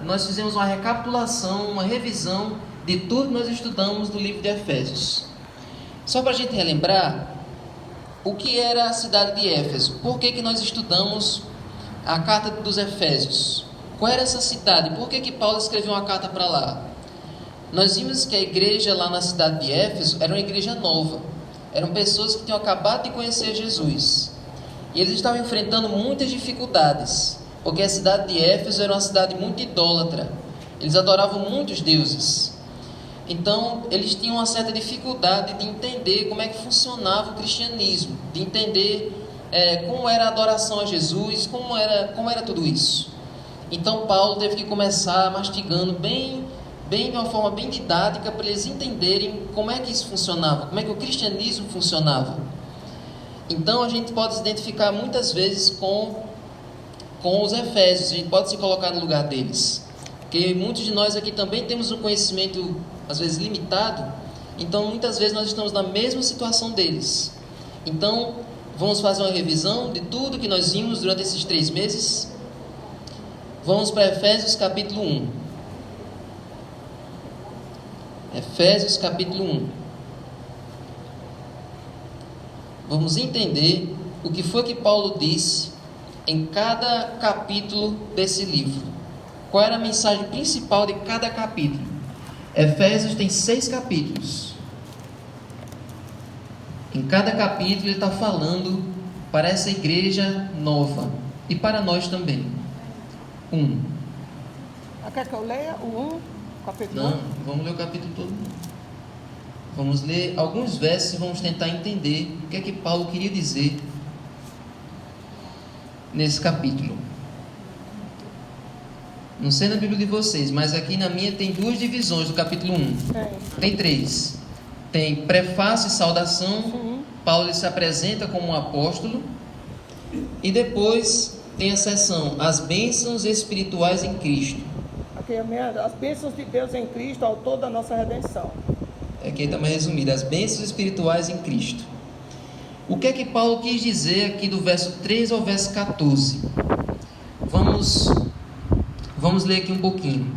nós fizemos uma recapitulação, uma revisão de tudo que nós estudamos do livro de Efésios. Só para a gente relembrar o que era a cidade de Éfeso. Por que nós estudamos a carta dos Efésios? Qual era essa cidade? Por que Paulo escreveu uma carta para lá? Nós vimos que a igreja lá na cidade de Éfeso era uma igreja nova. Eram pessoas que tinham acabado de conhecer Jesus. E eles estavam enfrentando muitas dificuldades, porque a cidade de Éfeso era uma cidade muito idólatra. Eles adoravam muitos deuses. Então, eles tinham uma certa dificuldade de entender como é que funcionava o cristianismo, de entender como era a adoração a Jesus, como era tudo isso. Então, Paulo teve que começar mastigando de uma forma bem didática, para eles entenderem como é que isso funcionava, como é que o cristianismo funcionava. Então, a gente pode se identificar muitas vezes com os Efésios, a gente pode se colocar no lugar deles. Porque muitos de nós aqui também temos um conhecimento, às vezes, limitado. Então, muitas vezes, nós estamos na mesma situação deles. Então, vamos fazer uma revisão de tudo que nós vimos durante esses 3 meses. Vamos para Efésios capítulo 1. Efésios capítulo 1. Vamos entender o que foi que Paulo disse em cada capítulo desse livro. Qual era a mensagem principal de cada capítulo? Efésios tem 6 capítulos. Em cada capítulo ele está falando para essa igreja nova e para nós também. 1. Quer que eu leia o 1, capítulo 1? Não, vamos ler o capítulo todo. Vamos ler alguns versos e vamos tentar entender o que é que Paulo queria dizer nesse capítulo. Não sei na Bíblia de vocês, mas aqui na minha tem 2 divisões do capítulo 1. Tem 3. Tem prefácio e saudação. Sim. Paulo se apresenta como um apóstolo. E depois tem a seção As bênçãos espirituais em Cristo. Aqui é as bênçãos de Deus em Cristo, autor da nossa redenção. Aqui está mais resumido, as bênçãos espirituais em Cristo. O que é que Paulo quis dizer aqui do verso 3 ao verso 14? Vamos ler aqui um pouquinho.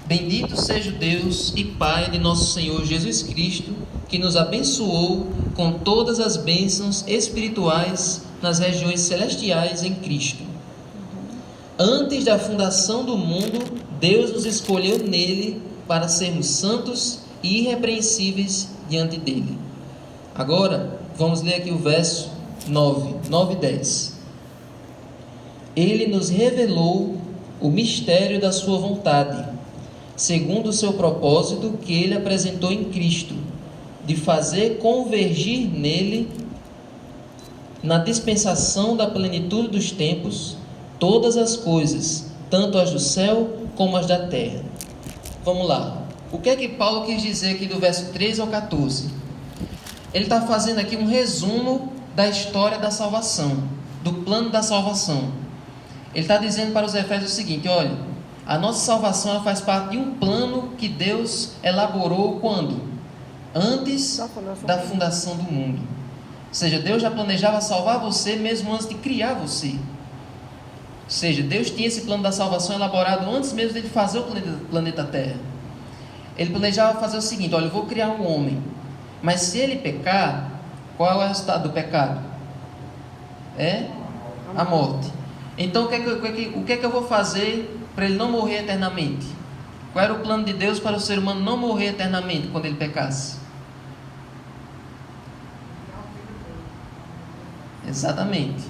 Bendito seja o Deus e Pai de nosso Senhor Jesus Cristo, que nos abençoou com todas as bênçãos espirituais nas regiões celestiais em Cristo. Antes da fundação do mundo, Deus nos escolheu nele para sermos santos e irrepreensíveis diante dele. Agora, vamos ler aqui o verso 9 e 10. Ele nos revelou o mistério da sua vontade, segundo o seu propósito que ele apresentou em Cristo, de fazer convergir nele, na dispensação da plenitude dos tempos, todas as coisas, tanto as do céu como as da terra. Vamos lá. O que é que Paulo quis dizer aqui do verso 13 ao 14? Ele está fazendo aqui um resumo da história da salvação, do plano da salvação. Ele está dizendo para os Efésios o seguinte: olha, a nossa salvação ela faz parte de um plano que Deus elaborou quando? Antes da fundação do mundo. Ou seja, Deus já planejava salvar você mesmo antes de criar você. Ou seja, Deus tinha esse plano da salvação elaborado antes mesmo de ele fazer o planeta Terra. Ele planejava fazer o seguinte: olha, eu vou criar um homem, mas se ele pecar, qual é o resultado do pecado? É a morte. Então o que é que eu vou fazer para ele não morrer eternamente? Qual era o plano de Deus para o ser humano não morrer eternamente quando ele pecasse? Exatamente.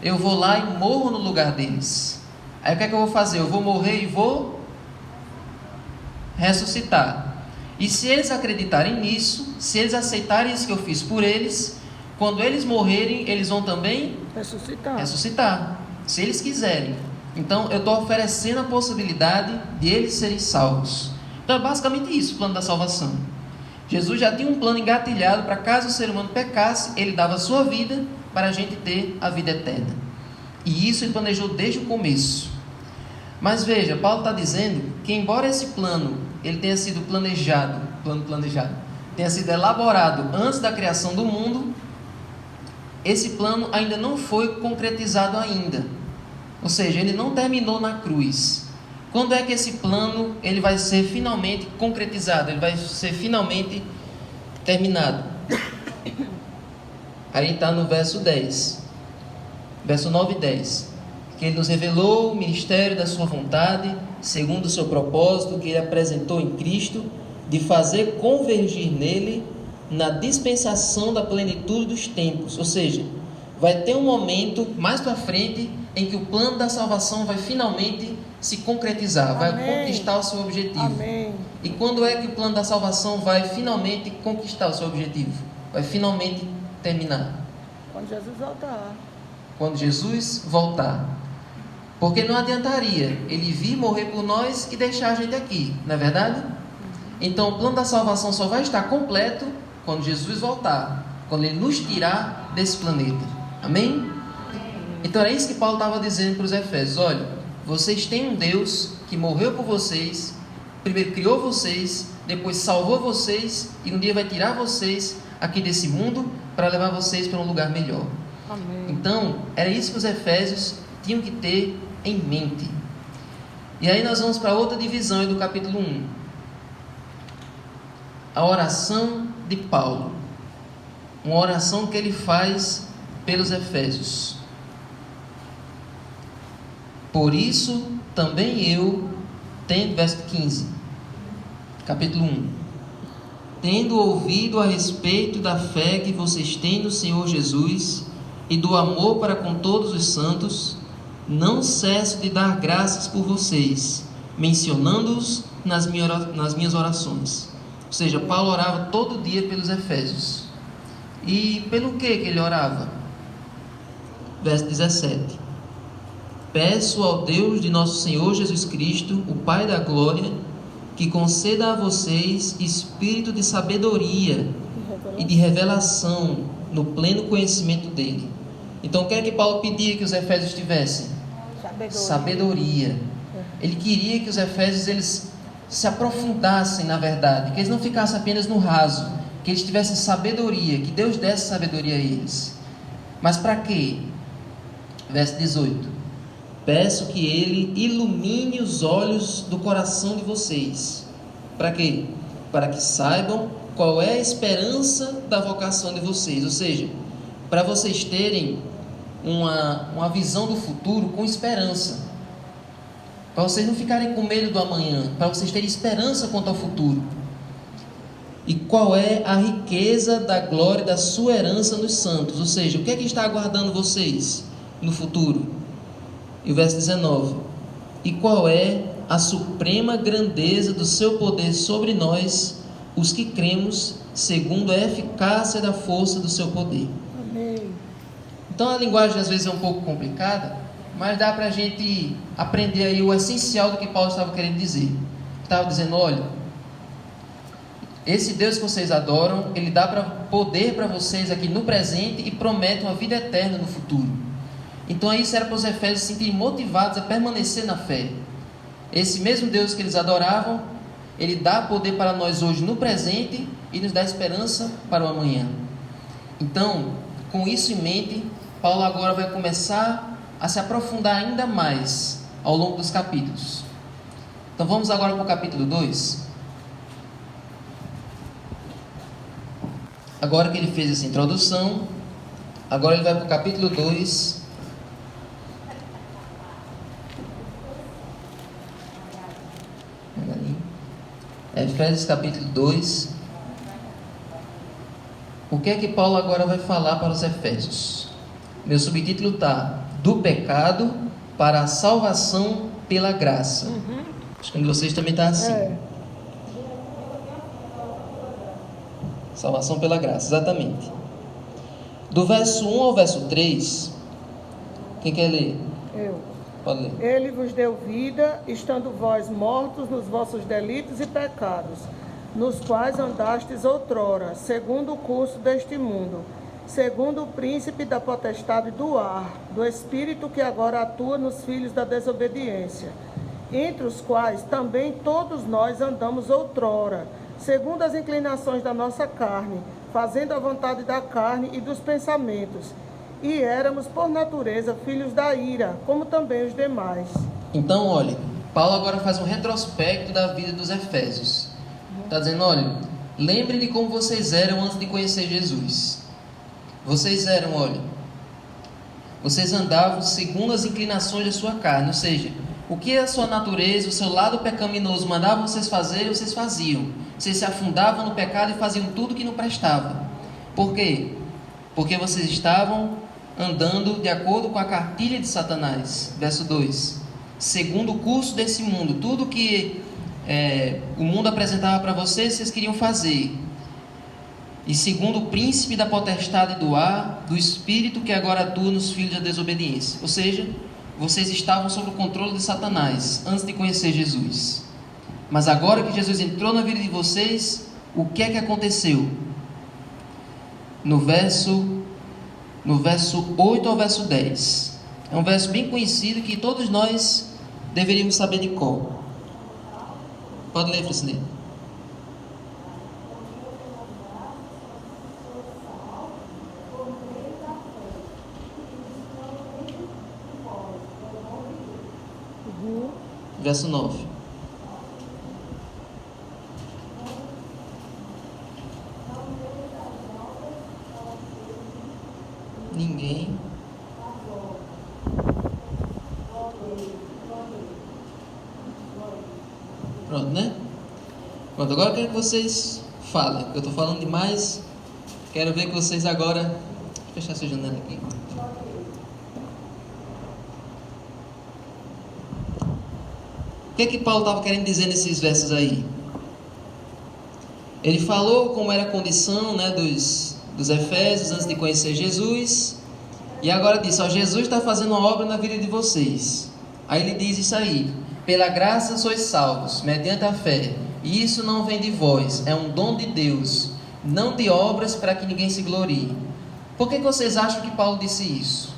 Eu vou lá e morro no lugar deles. Aí o que é que eu vou fazer? Eu vou morrer e vou ressuscitar. E se eles acreditarem nisso, se eles aceitarem isso que eu fiz por eles, quando eles morrerem, eles vão também ressuscitar. Se eles quiserem. Então eu estou oferecendo a possibilidade de eles serem salvos. Então é basicamente isso, o plano da salvação. Jesus já tinha um plano engatilhado para caso o ser humano pecasse, ele dava a sua vida para a gente ter a vida eterna. E isso ele planejou desde o começo. Mas veja, Paulo está dizendo que embora esse plano ele tenha sido planejado, tenha sido elaborado antes da criação do mundo, esse plano ainda não foi concretizado ainda. Ou seja, ele não terminou na cruz. Quando é que esse plano ele vai ser finalmente concretizado? Ele vai ser finalmente terminado? Aí está no verso 10. Verso 9 e 10. Que ele nos revelou o ministério da sua vontade, segundo o seu propósito, que ele apresentou em Cristo, de fazer convergir nele na dispensação da plenitude dos tempos. Ou seja, vai ter um momento mais para frente em que o plano da salvação vai finalmente se concretizar, vai conquistar o seu objetivo. Amém. E quando é que o plano da salvação vai finalmente conquistar o seu objetivo? Vai finalmente terminar? Quando Jesus voltar. Quando Jesus voltar. Porque não adiantaria ele vir morrer por nós e deixar a gente aqui, não é verdade? Então o plano da salvação só vai estar completo quando Jesus voltar, quando ele nos tirar desse planeta. Amém? Então é isso que Paulo estava dizendo para os Efésios: olha, vocês têm um Deus que morreu por vocês, primeiro criou vocês, depois salvou vocês e um dia vai tirar vocês aqui desse mundo para levar vocês para um lugar melhor. Amém. Então era isso que os Efésios tinham que ter em mente. E aí nós vamos para outra divisão do capítulo 1. A oração de Paulo. Uma oração que ele faz pelos Efésios. Por isso também eu, verso 15, capítulo 1. Tendo ouvido a respeito da fé que vocês têm no Senhor Jesus e do amor para com todos os santos, não cesso de dar graças por vocês, mencionando-os nas minhas orações. Ou seja, Paulo orava todo dia pelos Efésios. E pelo que ele orava? Verso 17. Peço ao Deus de nosso Senhor Jesus Cristo, o Pai da glória, que conceda a vocês espírito de sabedoria e de revelação no pleno conhecimento dele. Então, o que é que Paulo pedia que os Efésios tivessem? Sabedoria. Ele queria que os Efésios eles se aprofundassem na verdade, que eles não ficassem apenas no raso, que eles tivessem sabedoria, que Deus desse sabedoria a eles. Mas para quê? Verso 18. Peço que ele ilumine os olhos do coração de vocês. Para quê? Para que saibam qual é a esperança da vocação de vocês. Ou seja, para vocês terem uma visão do futuro com esperança. Para vocês não ficarem com medo do amanhã. Para vocês terem esperança quanto ao futuro. E qual é a riqueza da glória da sua herança nos santos? Ou seja, o que é que está aguardando vocês no futuro? E o verso 19. E qual é a suprema grandeza do seu poder sobre nós, os que cremos, segundo a eficácia da força do seu poder. Amém. Então a linguagem às vezes é um pouco complicada, mas dá para a gente aprender aí o essencial do que Paulo estava querendo dizer. Estava dizendo, olha, esse Deus que vocês adoram, ele dá poder para vocês aqui no presente e promete uma vida eterna no futuro. Então isso era para os Efésios se sentirem motivados a permanecer na fé. Esse mesmo Deus que eles adoravam, ele dá poder para nós hoje no presente e nos dá esperança para o amanhã. Então, com isso em mente, Paulo agora vai começar a se aprofundar ainda mais ao longo dos capítulos. Então vamos agora para o capítulo 2. Agora que ele fez essa introdução, agora ele vai para o capítulo 2. Efésios capítulo 2. O que é que Paulo agora vai falar para os Efésios? Meu subtítulo está: do pecado para a salvação pela graça. Acho que um de vocês também está assim. Salvação pela graça, exatamente. Do verso 1 ao verso 3. Quem quer ler? Eu. Pode ler. Ele vos deu vida, estando vós mortos nos vossos delitos e pecados, nos quais andastes outrora, segundo o curso deste mundo, segundo o príncipe da potestade do ar, do espírito que agora atua nos filhos da desobediência, entre os quais também todos nós andamos outrora, segundo as inclinações da nossa carne, fazendo a vontade da carne e dos pensamentos. e éramos, por natureza, filhos da ira, como também os demais. Então, olha, Paulo agora faz um retrospecto da vida dos Efésios. Está dizendo, olha, lembre de como vocês eram antes de conhecer Jesus. Vocês eram, olha, vocês andavam segundo as inclinações da sua carne, ou seja, o que a sua natureza, o seu lado pecaminoso mandava vocês fazerem, vocês faziam. Vocês se afundavam no pecado e faziam tudo que não prestava. Por quê? Porque vocês estavam andando de acordo com a cartilha de Satanás. Verso 2. Segundo o curso desse mundo, tudo que o mundo apresentava para vocês, vocês queriam fazer. E segundo o príncipe da potestade do ar, do espírito que agora atua nos filhos da desobediência. Ou seja, vocês estavam sob o controle de Satanás antes de conhecer Jesus. Mas agora que Jesus entrou na vida de vocês, o que é que aconteceu? No verso 8 ao verso 10. É um verso bem conhecido que todos nós deveríamos saber de cor. Pode ler, Francine. Verso 9. Ninguém. Pronto, né? Pronto, agora eu quero que vocês falem. Eu estou falando demais. Quero ver que vocês agora... Deixa eu fechar essa janela aqui. O que é que Paulo estava querendo dizer nesses versos aí? Ele falou como era a condição, né, dos Efésios antes de conhecer Jesus. E agora disse, ó, Jesus está fazendo uma obra na vida de vocês. Aí ele diz isso aí. Pela graça sois salvos, mediante a fé. E isso não vem de vós, é um dom de Deus. Não de obras para que ninguém se glorie. Por que vocês acham que Paulo disse isso?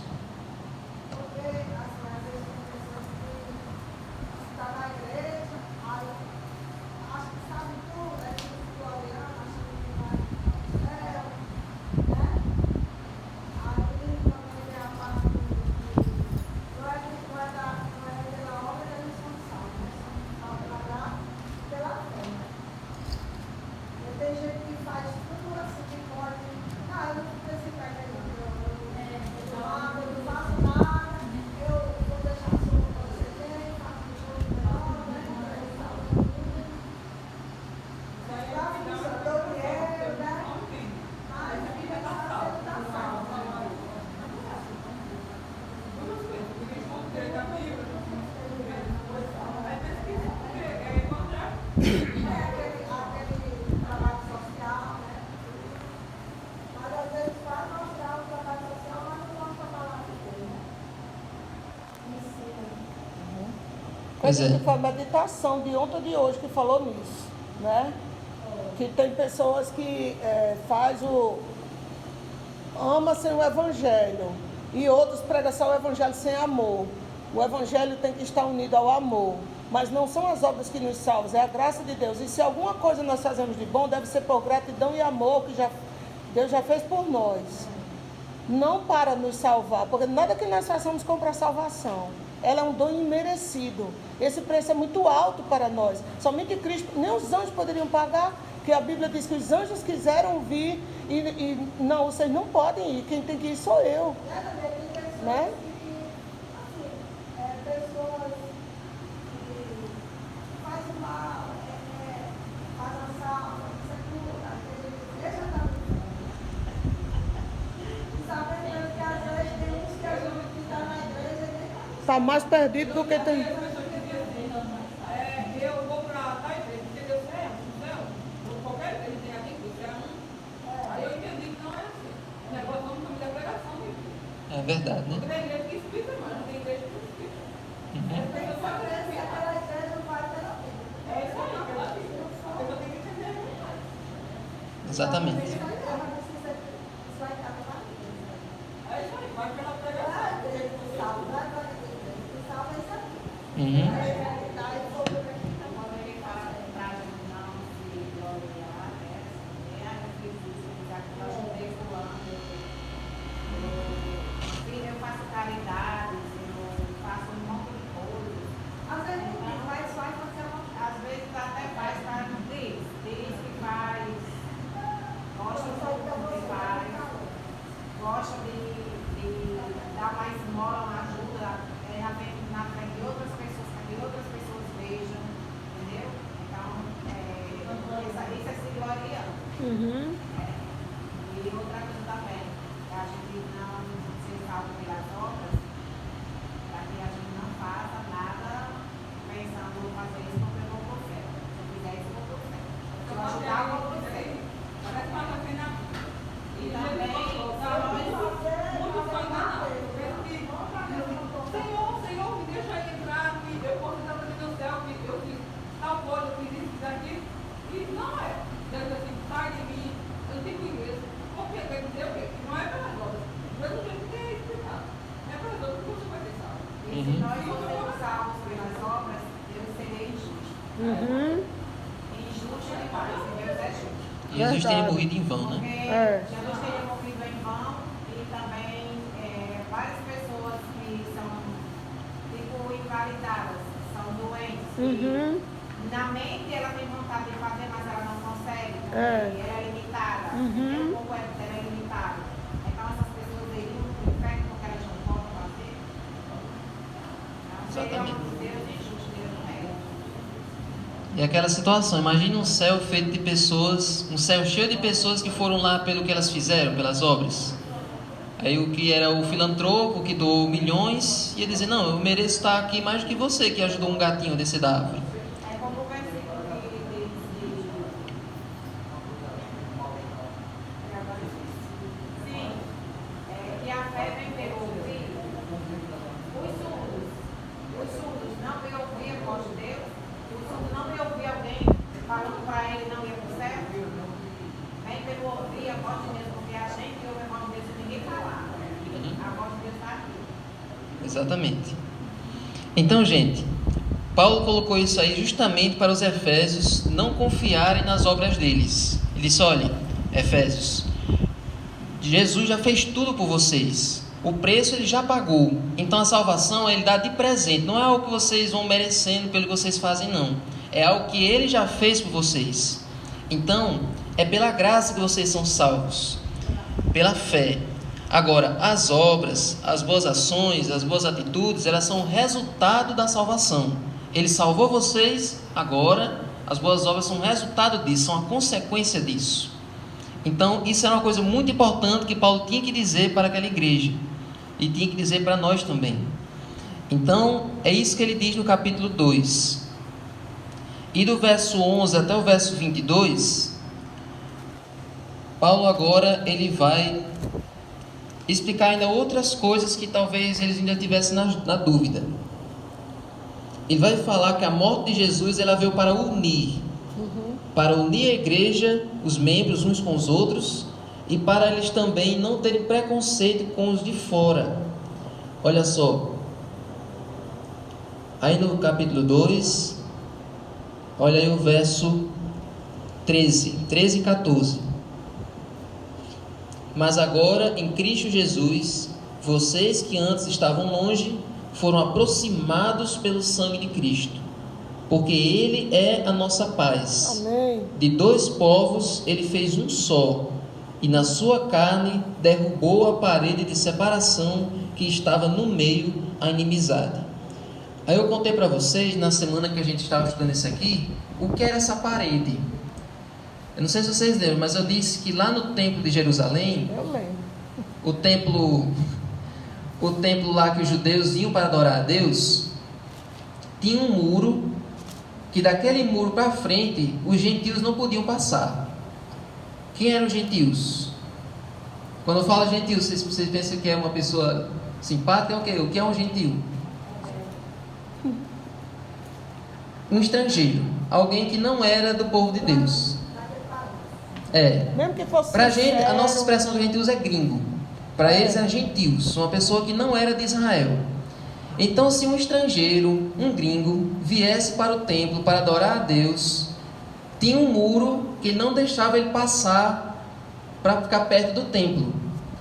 Foi a meditação de ontem ou de hoje que falou nisso, né? Que tem pessoas que ama sem o evangelho e outros pregam só o evangelho sem amor. O evangelho tem que estar unido ao amor, mas não são as obras que nos salvam, é a graça de Deus. E se alguma coisa nós fazemos de bom, deve ser por gratidão e amor que Deus já fez por nós. Não para nos salvar, porque nada que nós façamos compra a salvação. Ela é um dom imerecido. Esse preço é muito alto para nós. Somente Cristo, nem os anjos poderiam pagar, porque a Bíblia diz que os anjos quiseram vir e não, vocês não podem ir, quem tem que ir sou eu. Né? Pessoas que fazem mal, fazem assalto, deixa estar sabendo que às vezes tem uns que a gente está na igreja e nem Está mais perdido do que tem. Eu vou para tal igreja, porque Deus é um céu. Qualquer igreja tem aqui, Deus é um. Aí eu entendi que não é assim. O negócio não é da pregação. É verdade, né? Porque tem igreja que explica, mas não tem igreja que não explica. As pessoas só crescem que aquela igreja não vai pela vida. É isso aí, pela vida. A pessoa tem que entender mais. Exatamente. Isso vai estar pela vida. É isso aí, vai pela pregação. Uhum. Uhum. E outra coisa também, que a gente não se salva pelas obras, para que a gente não faça nada pensando em fazer isso porque eu vou por fé. Se eu fizer isso, eu vou por fé. Se eu ajudar, eu vou por fé. Parece uma coisa na vida. E também, Muito só enganado. Senhor, me deixa entrar, eu posso estar fazendo o céu, eu fiz tal coisa, eu fiz isso, daqui. E não é. Deus diz assim, sai de mim, eu não tenho igreja. Por quê? Quer dizer o quê? Que não é pelas obras. Mas o jeito que é explicado. É pelas obras que você vai ter salvo. e se nós formos salvos pelas obras, Deus seria injusto. Uhum. Injusto demais, e Deus é justo. Jesus teria Verdade. morrido em vão, né? Porque Jesus teria morrido em vão e também várias pessoas que são tipo invalidadas, são doentes. Uhum. Na mente ela tem vontade de fazer, mas ela não consegue, porque É. ela é limitada. Uhum. O corpo dela é limitado. Então essas pessoas iriam para o inferno porque elas não podem fazer. Então seria um Deus injusto, Deus não é. E aquela situação, imagine um céu feito de pessoas, um céu cheio de pessoas que foram lá pelo que elas fizeram, pelas obras. Aí o que era o filantropo, que doou milhões, ia dizer, não, eu mereço estar aqui mais do que você, que ajudou um gatinho a descer da árvore. É como o versículo que diz sim, que a fé vem pelo ouvir. Os surdos não vêm ouvir a voz de Deus. O surdo não vem ouvir alguém falando para ele não ir para o céu. Vem pelo ouvir a voz de Deus, porque a gente ouve a voz de Deus e ninguém falar. A voz de Deus está aqui. Exatamente. Então, gente, Paulo colocou isso aí justamente para os efésios não confiarem nas obras deles. Ele disse, olha, Efésios, Jesus já fez tudo por vocês. O preço ele já pagou. Então a salvação ele dá de presente. Não é algo que vocês vão merecendo pelo que vocês fazem, não. É algo que ele já fez por vocês. Então, é pela graça que vocês são salvos. Pela fé. Agora, as obras, as boas ações, as boas atitudes, elas são resultado da salvação. Ele salvou vocês, agora as boas obras são resultado disso, são a consequência disso. Então, isso era uma coisa muito importante que Paulo tinha que dizer para aquela igreja. E tinha que dizer para nós também. Então, é isso que ele diz no capítulo 2. E do verso 11 até o verso 22, Paulo agora ele vai explicar ainda outras coisas que talvez eles ainda tivessem na dúvida. Ele vai falar que a morte de Jesus ela veio para unir. Para unir a igreja, os membros uns com os outros, e para eles também não terem preconceito com os de fora. Olha só, aí no capítulo 2, olha aí o verso 13 e 14. Mas agora em Cristo Jesus, vocês que antes estavam longe, foram aproximados pelo sangue de Cristo, porque Ele é a nossa paz. Amém. De dois povos Ele fez um só, e na sua carne derrubou a parede de separação que estava no meio, a inimizade. Aí eu contei para vocês, na semana que a gente estava estudando isso aqui, o que era essa parede. Eu não sei se vocês lembram, mas eu disse que lá no templo de Jerusalém, Eu lembro. o templo lá que os judeus iam para adorar a Deus, tinha um muro, que daquele muro para frente, os gentios não podiam passar. Quem eram os gentios? Quando eu falo gentios, vocês pensam que é uma pessoa simpática? O que é um gentio? Um estrangeiro, alguém que não era do povo de Deus. Mesmo que fosse Para a gente, a sincero, nossa expressão de gentios é gringo. Para eles é gentios, uma pessoa que não era de Israel. Então, se um estrangeiro, um gringo, viesse para o templo para adorar a Deus, tinha um muro que não deixava ele passar para ficar perto do templo.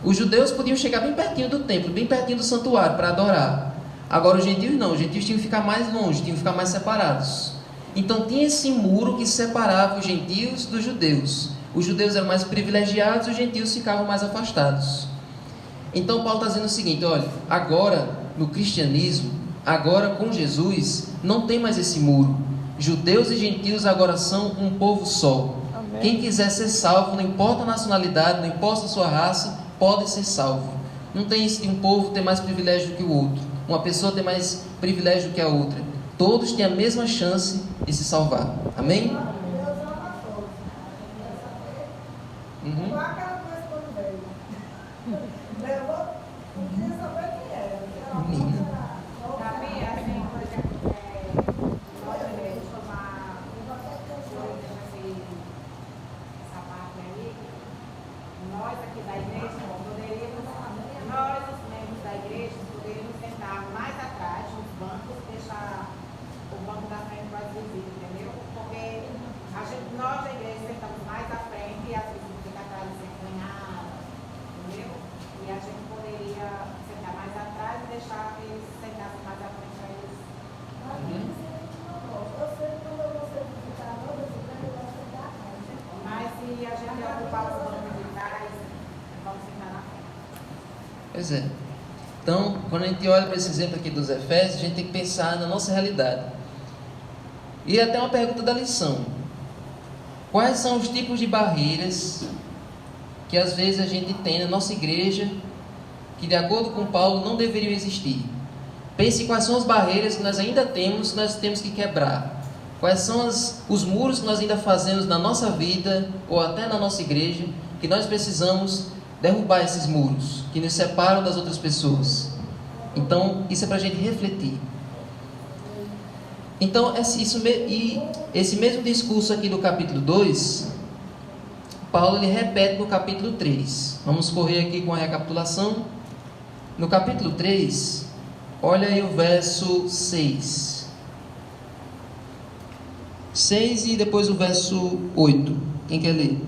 Os judeus podiam chegar bem pertinho do templo, bem pertinho do santuário para adorar. Agora os gentios não, os gentios tinham que ficar mais longe, tinham que ficar mais separados. Então tinha esse muro que separava os gentios dos judeus. Os judeus eram mais privilegiados, os gentios ficavam mais afastados. Então Paulo está dizendo o seguinte, olha, agora no cristianismo, agora com Jesus, não tem mais esse muro. Judeus e gentios agora são um povo só. Amém. Quem quiser ser salvo, não importa a nacionalidade, não importa a sua raça, pode ser salvo. Não tem isso de um povo ter mais privilégio do que o outro, uma pessoa ter mais privilégio do que a outra. Todos têm a mesma chance de se salvar. Amém? Deus ama todos. Uhum. Igual aquela coisa quando veio. Levou, não queria saber quem era. Menina. Sabia, assim, por exemplo, nós devemos tomar essa parte aí. Nós aqui da igreja poderíamos, nós os membros da igreja poderíamos sentar mais atrás nos bancos, deixar o banco da frente mais visível, entendeu? Porque nós da igreja sentamos mais à frente e às vezes fica atrás sem ganhar, entendeu? E a gente poderia sentar mais atrás e deixar eles sentassem mais à frente para eles. Eu sei que quando eu vou ser visitar todas as igrejas, eu vou sentar atrás. Mas se a gente ocupar os bancos de trás, vamos sentar na frente. Pois é. Então, quando a gente olha para esse exemplo aqui dos Efésios, a gente tem que pensar na nossa realidade. E até uma pergunta da lição. Quais são os tipos de barreiras que às vezes a gente tem na nossa igreja, que de acordo com Paulo não deveriam existir? Pense quais são as barreiras que nós ainda temos, que nós temos que quebrar. Quais são os muros que nós ainda fazemos na nossa vida, ou até na nossa igreja, que nós precisamos derrubar esses muros, que nos separam das outras pessoas. Então, isso é para a gente refletir. Então, esse mesmo discurso aqui do capítulo 2, Paulo ele repete no capítulo 3. Vamos correr aqui com a recapitulação. No capítulo 3, olha aí o verso 6. 6 e depois o verso 8. Quem quer ler?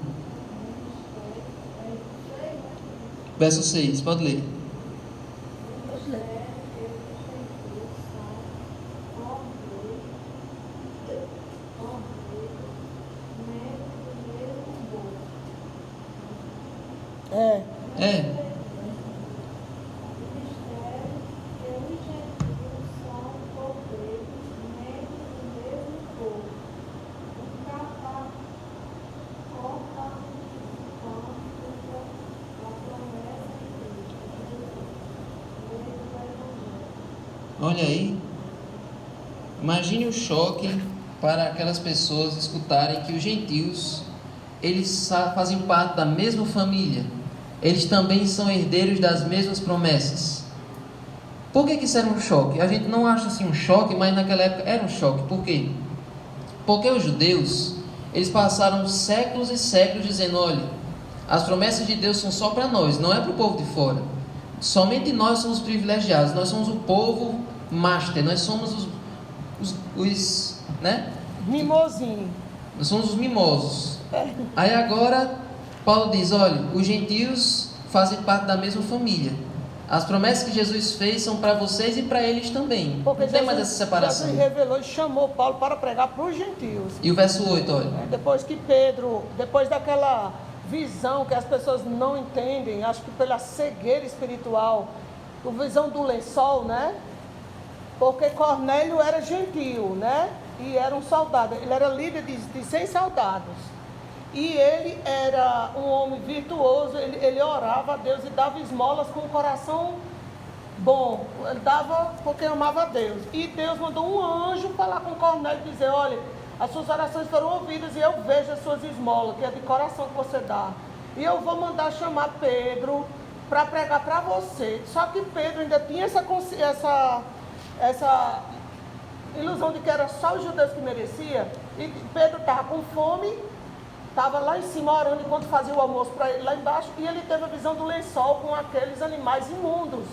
Verso 6, pode ler. É. Olha aí. Imagine o choque para aquelas pessoas escutarem que os gentios, eles fazem parte da mesma família. Eles também são herdeiros das mesmas promessas. Por que isso era um choque? A gente não acha assim um choque, mas naquela época era um choque. Por quê? Porque os judeus, eles passaram séculos e séculos dizendo, olha, as promessas de Deus são só para nós, não é para o povo de fora. Somente nós somos privilegiados, nós somos o povo master, nós somos os né? Mimosinho. Nós somos os mimosos. Aí agora, Paulo diz, olha, os gentios fazem parte da mesma família. As promessas que Jesus fez são para vocês e para eles também. Porque não tem mais essa separação. Jesus revelou e chamou Paulo para pregar para os gentios. E o verso 8, olha. Depois que Pedro, depois daquela visão que as pessoas não entendem, acho que pela cegueira espiritual, a visão do lençol, né? Porque Cornélio era gentio, né? E era um soldado, ele era líder de 100 soldados. E ele era um homem virtuoso, ele orava a Deus e dava esmolas com o coração bom. Ele dava porque amava a Deus. E Deus mandou um anjo falar com Cornélio e dizer, olha, as suas orações foram ouvidas e eu vejo as suas esmolas, que é de coração que você dá. E eu vou mandar chamar Pedro para pregar para você. Só que Pedro ainda tinha essa ilusão de que era só os judeus que merecia. E Pedro estava com fome, estava lá em cima orando enquanto fazia o almoço para ele lá embaixo. E ele teve a visão do lençol com aqueles animais imundos.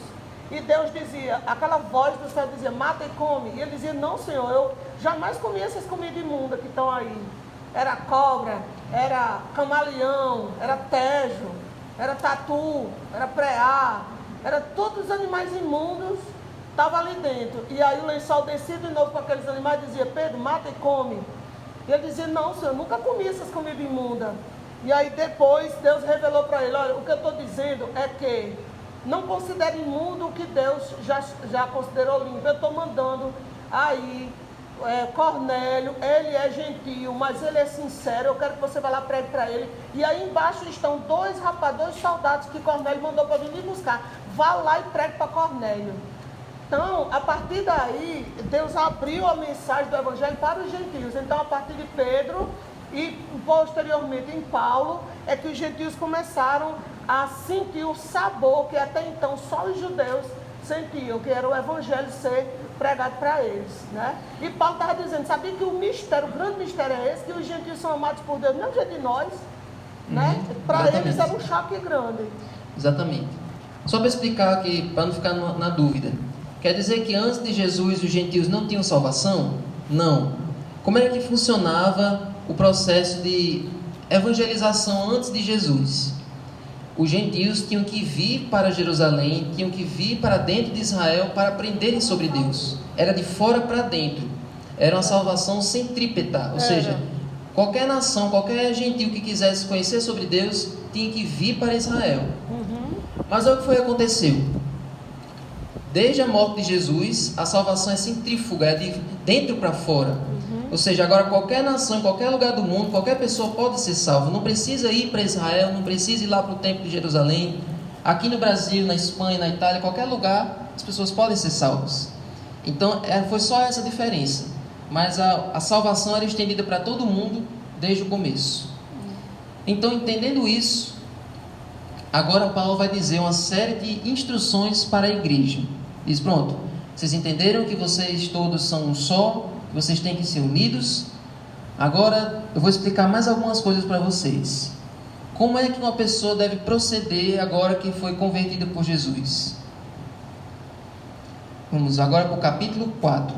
E Deus dizia, aquela voz do céu dizia, mata e come. E ele dizia, não, Senhor, eu jamais comi essas comidas imundas que estão aí. Era cobra, era camaleão, era tejo, era tatu, era preá, era todos os animais imundos, estavam ali dentro. E aí o lençol descia de novo com aqueles animais e dizia, Pedro, mata e come. E ele dizia, não, Senhor, eu nunca comi essas comidas imundas. E aí depois Deus revelou para ele, olha, o que eu estou dizendo é que não considere imundo o que Deus já considerou limpo. Eu estou mandando aí Cornélio, ele é gentil, mas ele é sincero, eu quero que você vá lá pregue para ele. E aí embaixo estão dois soldados que Cornélio mandou para vir buscar. Vá lá e pregue para Cornélio. Então, a partir daí, Deus abriu a mensagem do Evangelho para os gentios. Então, a partir de Pedro e posteriormente em Paulo, é que os gentios começaram a sentir o sabor que até então só os judeus sentiam, que era o Evangelho ser pregado para eles, né? E Paulo estava dizendo, sabia que o grande mistério é esse, que os gentios são amados por Deus, não jeito de nós, né? Para eles era um choque grande. Exatamente. Só para explicar aqui, para não ficar na dúvida. Quer dizer que antes de Jesus os gentios não tinham salvação? Não. Como era que funcionava o processo de evangelização antes de Jesus? Os gentios tinham que vir para Jerusalém, tinham que vir para dentro de Israel para aprenderem sobre Deus. Era de fora para dentro. Era uma salvação centrípeta, ou seja, qualquer nação, qualquer gentil que quisesse conhecer sobre Deus, tinha que vir para Israel. Mas olha o que foi que aconteceu. Desde a morte de Jesus, a salvação é centrífuga, é de dentro para fora. Ou seja, agora qualquer nação, em qualquer lugar do mundo, qualquer pessoa pode ser salva. Não precisa ir para Israel, não precisa ir lá para o templo de Jerusalém. Aqui no Brasil, na Espanha, na Itália, qualquer lugar, as pessoas podem ser salvas. Então, foi só essa diferença. Mas a salvação era estendida para todo mundo desde o começo. Então, entendendo isso, agora Paulo vai dizer uma série de instruções para a igreja. Diz, pronto, vocês entenderam que vocês todos são um só, que vocês têm que ser unidos. Agora eu vou explicar mais algumas coisas para vocês. Como é que uma pessoa deve proceder agora que foi convertida por Jesus? Vamos agora para o capítulo 4.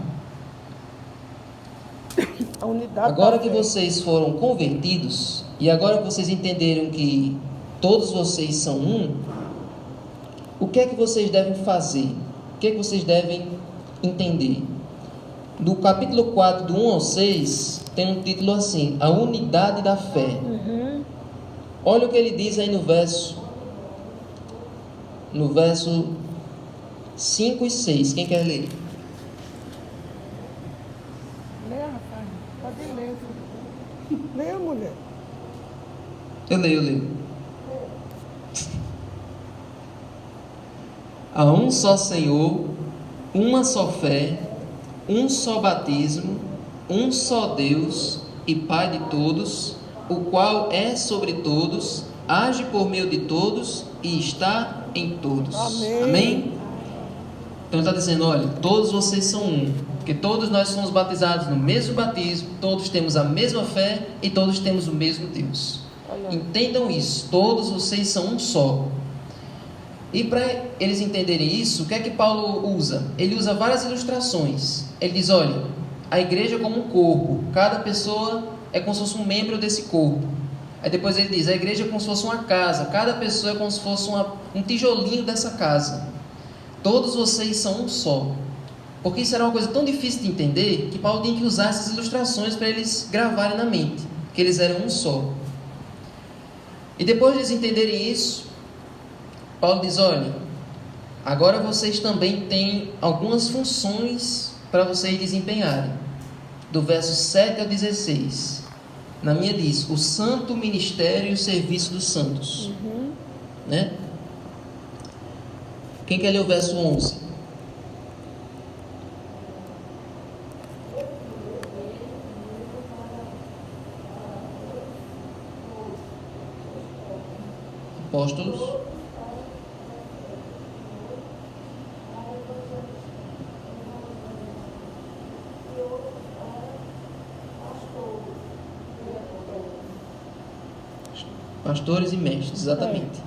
Agora que vocês foram convertidos, e agora que vocês entenderam que todos vocês são um, o que é que vocês devem fazer? O que é que vocês devem entender? Do capítulo 4, do 1 ao 6, tem um título assim, a unidade da fé. Olha o que ele diz aí no verso 5 e 6. Quem quer ler? Lê, rapaz. Pode ler. Lê, mulher. Eu leio. Há um só Senhor, uma só fé, um só batismo, um só Deus e Pai de todos, o qual é sobre todos, age por meio de todos e está em todos. Amém? Então ele está dizendo, olha, todos vocês são um, porque todos nós somos batizados no mesmo batismo, todos temos a mesma fé e todos temos o mesmo Deus. Entendam isso, todos vocês são um só. E para eles entenderem isso, o que é que Paulo usa? Ele usa várias ilustrações. Ele diz, olha, a igreja é como um corpo, cada pessoa é como se fosse um membro desse corpo. Aí depois ele diz, a igreja é como se fosse uma casa, cada pessoa é como se fosse um tijolinho dessa casa. Todos vocês são um só. Porque isso era uma coisa tão difícil de entender, que Paulo tinha que usar essas ilustrações para eles gravarem na mente, que eles eram um só. E depois de eles entenderem isso, Paulo diz, olha, agora vocês também têm algumas funções para vocês desempenharem. Do verso 7 ao 16. Na minha diz, o santo ministério e o serviço dos santos. Né? Quem quer ler o verso 11? Apóstolos. Pastores e mestres, exatamente.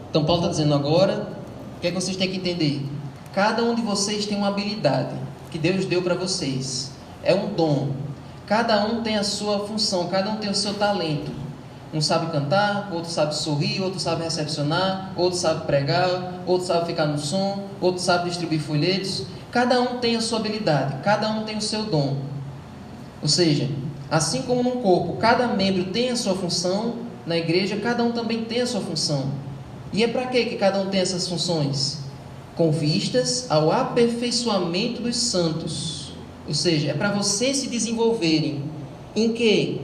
Então Paulo está dizendo agora, o que é que vocês têm que entender? Cada um de vocês tem uma habilidade que Deus deu para vocês. É um dom. Cada um tem a sua função, cada um tem o seu talento. Um sabe cantar, outro sabe sorrir, outro sabe recepcionar, outro sabe pregar, outro sabe ficar no som, outro sabe distribuir folhetos. Cada um tem a sua habilidade, cada um tem o seu dom. Ou seja, assim como num corpo, cada membro tem a sua função, na igreja cada um também tem a sua função. E é para que cada um tem essas funções? Com vistas ao aperfeiçoamento dos santos. Ou seja, é para vocês se desenvolverem. Em quê?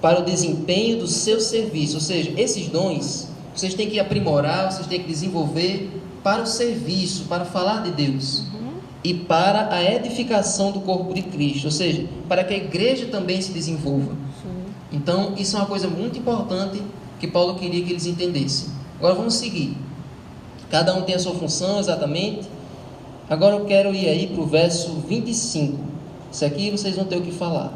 Para o desempenho do seu serviço. Ou seja, esses dons, vocês têm que aprimorar, vocês têm que desenvolver para o serviço, para falar de Deus. E para a edificação do corpo de Cristo. Ou seja, para que a igreja também se desenvolva. Então, isso é uma coisa muito importante que Paulo queria que eles entendessem. Agora vamos seguir. Cada um tem a sua função exatamente. Agora eu quero ir aí para o verso 25. Isso aqui vocês vão ter o que falar.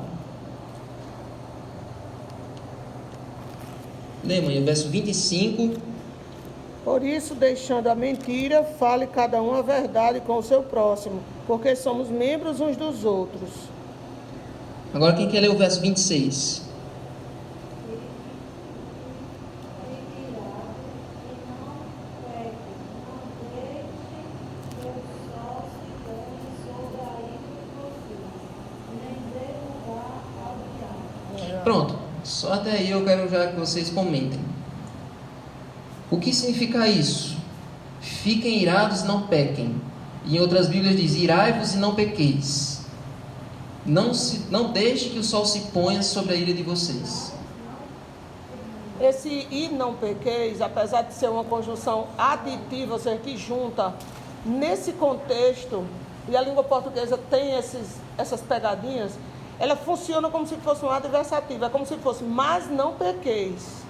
Lê, mãe, o verso 25. Por isso, deixando a mentira, fale cada um a verdade com o seu próximo, porque somos membros uns dos outros. Agora quem quer ler o verso 26? Pronto, só até aí eu quero já que vocês comentem. O que significa isso? Fiquem irados e não pequem. E em outras Bíblias diz, irai-vos e não pequeis. Não deixe que o sol se ponha sobre a ira de vocês. Esse e não pequeis, apesar de ser uma conjunção aditiva, ou seja, que junta, nesse contexto, e a língua portuguesa tem essas pegadinhas, ela funciona como se fosse um adversativo, é como se fosse, mas não pequeis.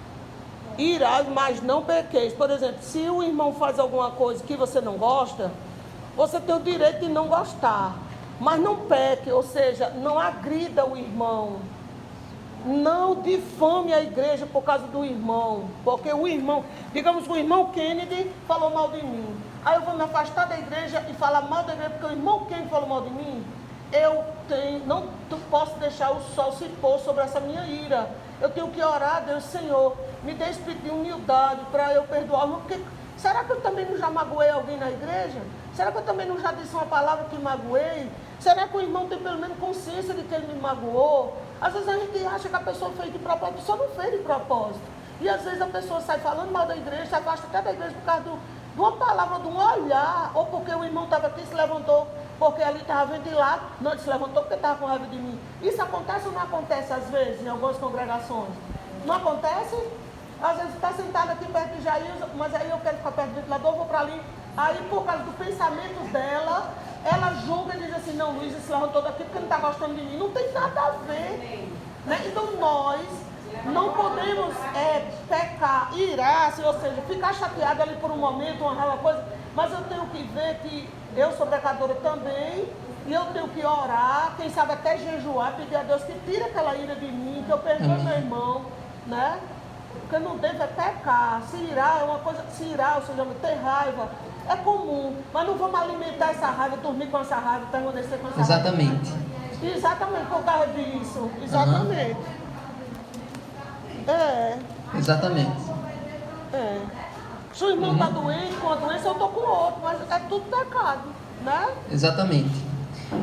Irai, mas não pequeis. Por exemplo, se o irmão faz alguma coisa que você não gosta, você tem o direito de não gostar, mas não peque, ou seja, não agrida o irmão. Não difame a igreja por causa do irmão, porque o irmão, digamos que o irmão Kennedy falou mal de mim, aí eu vou me afastar da igreja e falar mal da igreja porque o irmão Kennedy falou mal de mim. Não posso deixar o sol se pôr sobre essa minha ira. Eu tenho que orar a Deus, Senhor, me dê espírito de humildade para eu perdoar. Porque, será que eu também não já magoei alguém na igreja? Será que eu também não já disse uma palavra que magoei? Será que o irmão tem pelo menos consciência de que ele me magoou? Às vezes a gente acha que a pessoa fez de propósito, a pessoa não fez de propósito. E às vezes a pessoa sai falando mal da igreja, se afasta até da igreja por causa de uma palavra, de um olhar, ou porque o irmão estava aqui e se levantou porque ali estava ventilado, não, ele se levantou porque estava com raiva de mim. Isso acontece ou não acontece às vezes em algumas congregações? Não acontece? Às vezes está sentado aqui perto de Jair, mas aí eu quero ficar perto do ventilador, vou para ali. Aí por causa do pensamento dela, ela julga e diz assim, não, Luísa se levantou daqui porque não está gostando de mim. Não tem nada a ver. Né? Então nós não podemos pecar, irar-se, ou seja, ficar chateado ali por um momento, uma coisa, mas eu tenho que ver que eu sou pecadora também, e eu tenho que orar, quem sabe até jejuar, pedir a Deus que tire aquela ira de mim, que eu perdoe meu irmão, né? Porque não deve é pecar, se irar é uma coisa, se irar, ou seja, ter raiva, é comum, mas não vamos alimentar essa raiva, dormir com essa raiva, permanecer com essa Exatamente. raiva. Exatamente, por causa disso, exatamente. Exatamente. Se o irmão está doente, com a doença eu estou com o outro, mas é tudo pecado, né? Exatamente.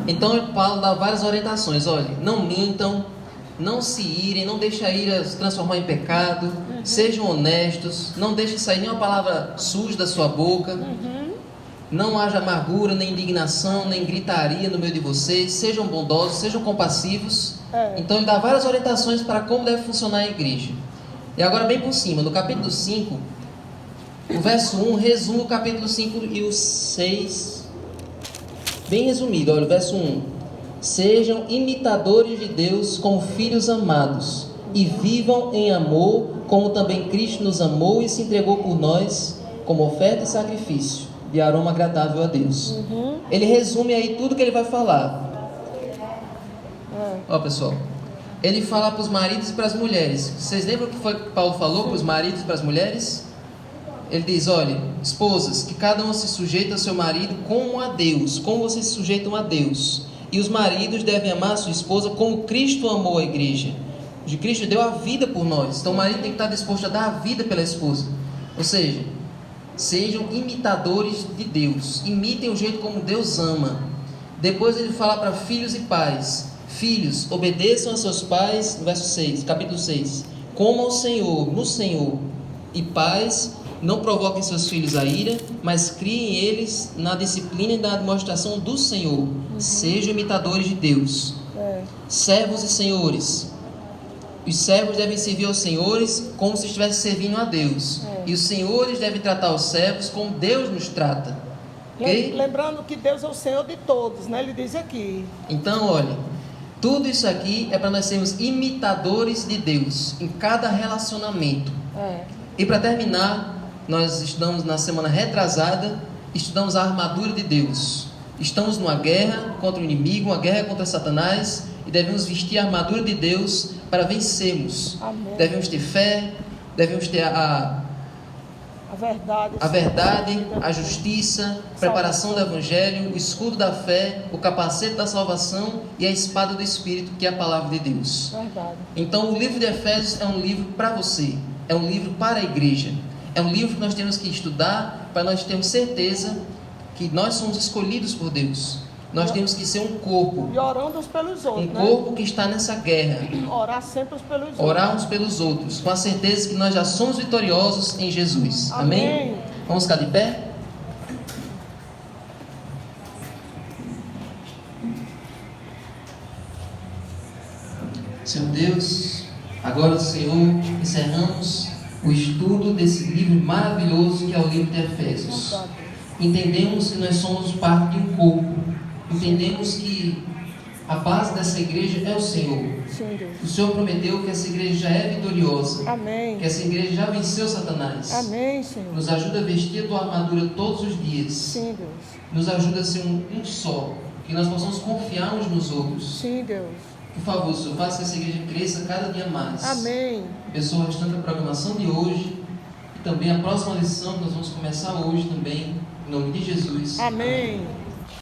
Então Paulo dá várias orientações. Olha, não mintam, não se irem, não deixem a ira se transformar em pecado, sejam honestos, não deixem sair nenhuma palavra suja da sua boca, não haja amargura, nem indignação, nem gritaria no meio de vocês, sejam bondosos, sejam compassivos. Então ele dá várias orientações para como deve funcionar a igreja. E agora bem por cima, no capítulo 5, o verso 1 resume o capítulo 5 e o 6, bem resumido. Olha, o verso 1: sejam imitadores de Deus como filhos amados, e vivam em amor, como também Cristo nos amou e se entregou por nós, como oferta e sacrifício, de aroma agradável a Deus. Ele resume aí tudo que ele vai falar. Ó, pessoal, ele fala para os maridos e para as mulheres. Vocês lembram o que foi que Paulo falou para os maridos e para as mulheres? Ele diz, olha, esposas, que cada uma se sujeita ao seu marido como a Deus, como vocês se sujeitam a Deus. E os maridos devem amar a sua esposa como Cristo amou a igreja. De Cristo deu a vida por nós. Então o marido tem que estar disposto a dar a vida pela esposa. Ou seja, sejam imitadores de Deus. Imitem o jeito como Deus ama. Depois ele fala para filhos e pais. Filhos, obedeçam a seus pais, no verso 6, capítulo 6. Como ao Senhor, no Senhor. E pais, Não provoquem seus filhos a ira, mas criem eles na disciplina e na demonstração do Senhor. Sejam imitadores de Deus. Servos e senhores. Os servos devem servir aos senhores como se estivessem servindo a Deus. E os senhores devem tratar os servos como Deus nos trata. Ok? Lembrando que Deus é o Senhor de todos, né? Ele diz aqui. Então, olha, tudo isso aqui é para nós sermos imitadores de Deus em cada relacionamento. E para terminar, nós estudamos na semana retrasada, estudamos a armadura de Deus. Estamos numa guerra contra o inimigo, uma guerra contra Satanás, e devemos vestir a armadura de Deus para vencermos. Amém. Devemos ter fé, devemos ter a verdade, a justiça, a preparação do Evangelho, o escudo da fé, o capacete da salvação e a espada do Espírito, que é a palavra de Deus. Verdade. Então, o livro de Efésios é um livro para você, é um livro para a igreja, é um livro que nós temos que estudar para nós termos certeza que nós somos escolhidos por Deus. Nós temos que ser um corpo, E orando uns pelos outros, um corpo que está nessa guerra. Orar sempre uns pelos outros. Orar uns pelos outros, com a certeza que nós já somos vitoriosos em Jesus. Amém? Vamos ficar de pé? Senhor Deus, agora, Senhor, encerramos o estudo desse livro maravilhoso que é o livro de Efésios. Entendemos que nós somos parte de um corpo. Entendemos que a base dessa igreja é o Senhor. Sim, Deus. O Senhor prometeu que essa igreja já é vitoriosa. Amém. Que essa igreja já venceu Satanás. Amém, Senhor. Nos ajuda a vestir a tua armadura todos os dias. Sim, Deus. Nos ajuda a ser um só. Que nós possamos confiar uns nos outros. Sim, Deus. Por favor, Senhor, faça que essa igreja cresça cada dia mais. Amém. Abençoa o restante da programação de hoje. E também a próxima lição que nós vamos começar hoje também. Em nome de Jesus. Amém.